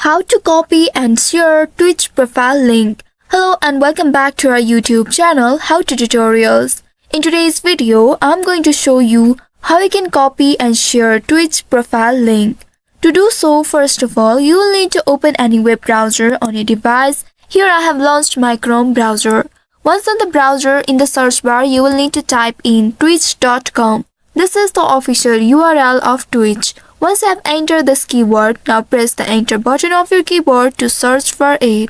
How to copy and share Twitch profile link. Hello and welcome back to our YouTube channel How to Tutorials. In today's video, I'm going to show you how you can copy and share Twitch profile link. To do so, first of all, you will need to open any web browser on your device. Here I have launched my Chrome browser. Once on the browser, in the search bar, you will need to type in twitch.com. This is the official URL of Twitch. Once you have entered this keyword, now press the enter button of your keyboard to search for it.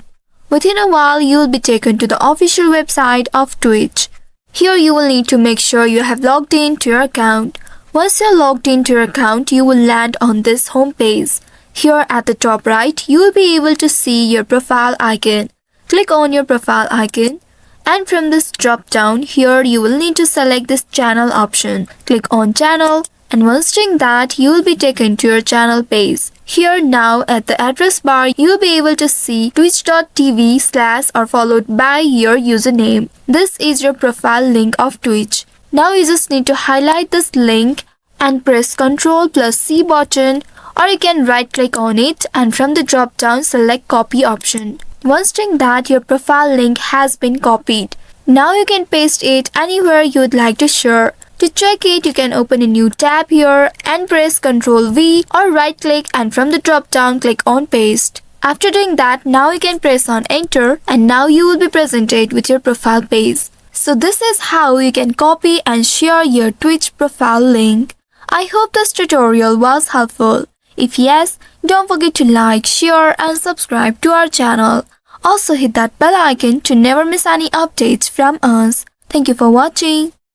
Within a while, you will be taken to the official website of Twitch. Here you will need to make sure you have logged in to your account. Once you are logged into your account, you will land on this home page. Here at the top right, you will be able to see your profile icon. Click on your profile icon. And from this drop down, here you will need to select this channel option. Click on channel. And once doing that, you will be taken to your channel page. Here now at the address bar, you will be able to see twitch.tv/ or followed by your username. This is your profile link of Twitch. Now you just need to highlight this link and press Ctrl+C button, or you can right click on it and from the drop down select copy option. Once doing that, your profile link has been copied. Now you can paste it anywhere you would like to share. To check it, you can open a new tab here and press Ctrl+V or right click and from the drop down click on paste. After doing that, now you can press on enter and now you will be presented with your profile page. So this is how you can copy and share your Twitch profile link. I hope this tutorial was helpful. If yes, don't forget to like, share and subscribe to our channel. Also hit that bell icon to never miss any updates from us. Thank you for watching.